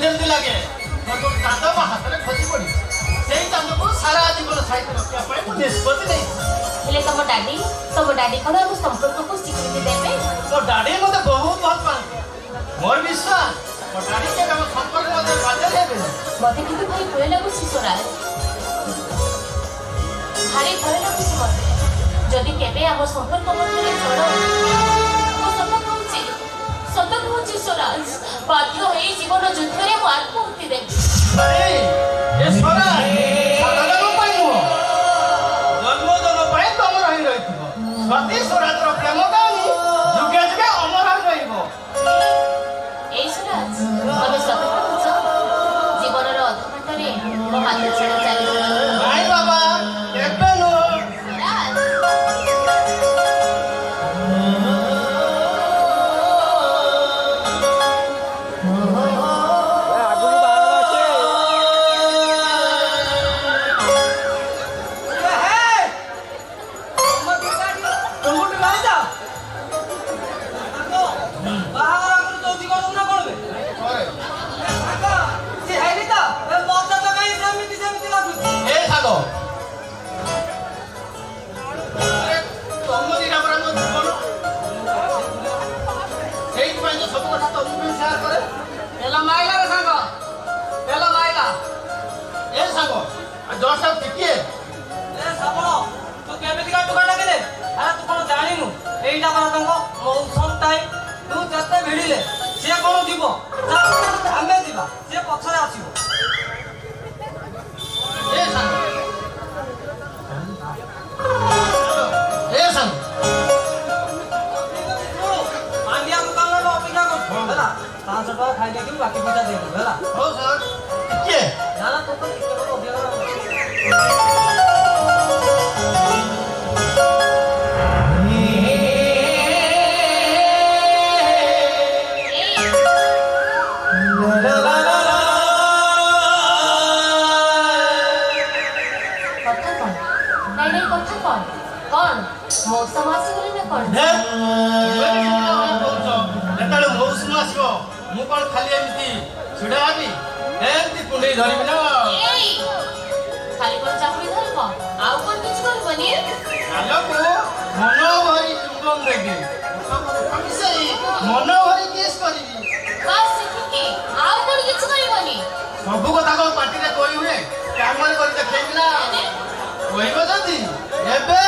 ଯେମିତି ଲାଗେ ମୋର ଚାନ୍ଦ ମୋ ହାତରେ ଖସି ପଡି ସେଇ ଚାନ୍ଦକୁ ସାରା ଜୀବନ ସାଇତି ରଖିବା ପାଇଁ ମୁଁ ନିଷ୍ପତ୍ତି ନେଇଛି। ହେଲେ ତମ ଡାଡି କଣ ଆମ ସମ୍ପର୍କକୁ ସ୍ୱୀକୃତି ଦେବେ? ମୋ ଡାଡି ମତେ ବହୁତ ଭଲ ପାଆନ୍ତି। ମୋର ବିଶ୍ୱାସ ମୋ ଡାଡି କେବେ ଆମ ସମ୍ପର୍କ ମତେ ବାଧା ଦେବେନି। ମତେ କିନ୍ତୁ ଭାରି ଭୟ ଲାଗୁଛି ସ୍ୱରାଜ, ଭାରି ଭୟ ଲାଗୁଛି ମତେ। ଯଦି କେବେ ଆମ ସମ୍ପର୍କ ମଧ୍ୟରେ ଝଡ଼ ମୁଁ ସତ କହୁଛି ସ୍ୱରାଜ, ବାଧ୍ୟ ହୋଇ ଜୀବନ ଯୁଦ୍ଧରେ ମୁଁ ଆତ୍ମହତ୍ୟା ଦେବି। ସ୍ୱରାଜର ପ୍ରେମ କାହାଣୀ ଯୁଗେ ଯୁଗେ ଅମର ରହିବ। ଏଇ ସ୍ୱରାଜ, ତମେ ସତ କହୁଛ? ଜୀବନର ଅଧଘଣ୍ଟାରେ ମୋ ହାତ ଛଡ଼ା ଚାଲିବ। ନାଇଁ ବାବା, ଏବେ ନୁହଁ। ମୁଁ କଣ ଖାଲି ଏମିତି ଛିଡ଼ା ହେବି, ଏମିତି କୁଣ୍ଡେଇ ଧରିବି ନା? ଖାଲି କଣ ଚାପୁଡ଼ି ଧରିବ, ଆଉ କଣ କିଛି କରିବନି? ଆଲୋକୁ ମନ ଭରି ଚୁମ୍ବନ ଦେବି, ମନ ଭରି କିସ୍ କରିବି। ବାସ୍ ସେତିକି, ଆଉ କଣ କିଛି କରିବନି? ସବୁ କଥା କଣ ପାଟିରେ କହି ହୁଏ? କାମରେ କରି ଦେଖେଇବି ନା? କହିବ ଯଦି ଏବେ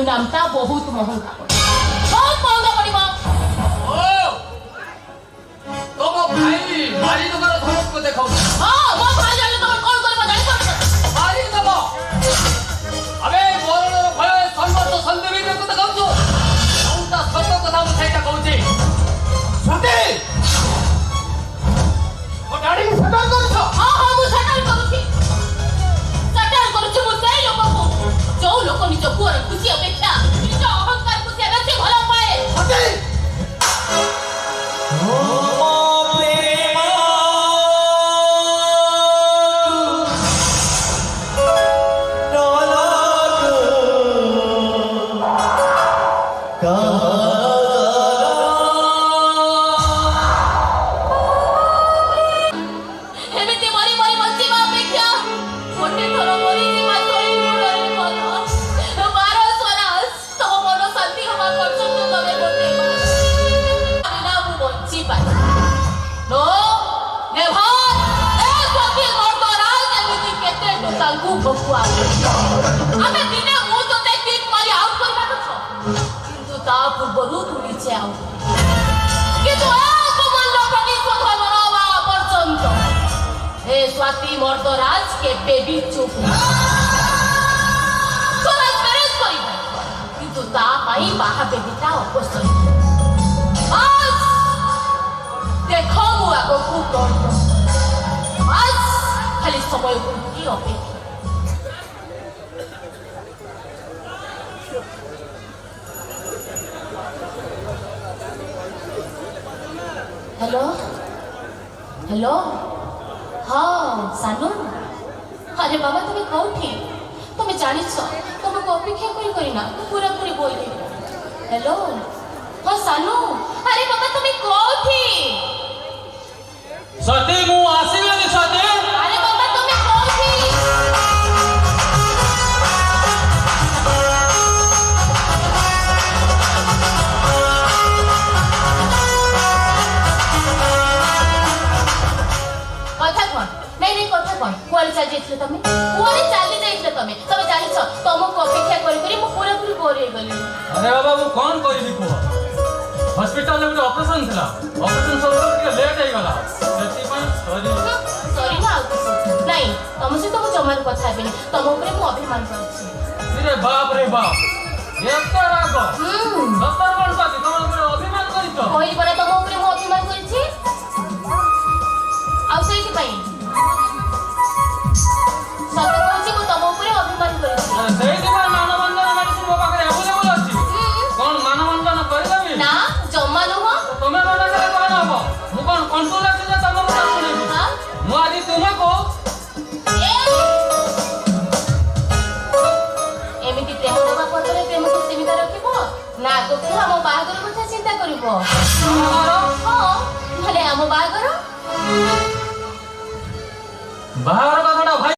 नामटा बहुत महंगा पड़िबो ओ तो मो भाई मारी तो कर धमक को देखो हां मो भाई जाने तो कौन करबो जानि पड़ मारी दबो अबे मोर भय संबंध संदेवी को देखौ छु औटा सत्य कथा मु छैटा कहूची सते ओ गाड़ी में सटल करू छ हां हां मु सटल करू मु सेई लोक को जो लोक निज पुअर खुशी अपेक्षा निज अहंकार को से बेसी भला पाए सते एमिति मरी मरी बंचिबा अपेक्षा गोटे थर मरी जिमा सोई मुडरे भलो बारो स्वराज तो मन शांति हवा पर्यंत तमे बोते बिना मु बंची पाई नो नेभार ए स्वाति मर्दराज एमिति केते तांकु बकुआ आमे दिने मु तो ते किक मारी आउट करबा छ किंतु ता पूर्वरु तू नीचे आउ किंतु ए स्वाति मर्दराज के बेबी चुप स्वराज मैरेज करिबो किंतु ता पाई बाहा बेबीटा अवश्य आज देखो मु आगो को कोन आज खाली समय को की अपेक्षा हेलो हेलो हाँ सानू अरे बाबा तुम्हें कौठी तुम्हें जानी तुमको अपेक्षा करना पूरा पूरी बोल दे हेलो हाँ सानू अरे बाबा तुम्हें कौठी सती मु आसीगली सती अरे बाबा तुम्हें कौठी कथा कौन नहीं कथा कौन कुआरे चल जाइथिले तमे कुआरे चली जाइथिले तमे जानि छ तुमको अपेक्षा करी मु पूरा पूरी बोल गली अरे बाबा मु कोन कहिली को हॉस्पिटल में ऑपरेशन थला ऑपरेशन सब के लेट हो गला सेति पर सॉरी ना नहीं तुम से तो मु जमार कथा हेबे तुम ऊपर मु अभिमान करछि रे बाप एता राग 70 वर्ष की तुम ऊपर अभिमान करितो कोई बरा तुम ऊपर मु अभिमान करछि आउ सेति पई सत कहछि मु तुम ऊपर अभिमान करछि सेति पर मानवंदन मेडिसिन मो पाखरे अवेलेबल अछि कोन मानवंदन करबे ना जम्मा नुह तुमे मना करे कोन हबो मु कोन कंट्रोल अछि जे तुम मना सुनेबी हां मु आदि तुमको एमिति प्रेम देवा पतरे प्रेम को सीमित रखिबो ना आगो हम बाहागर କଥା चिंता करिबो हां भले हम बाहागर बाहर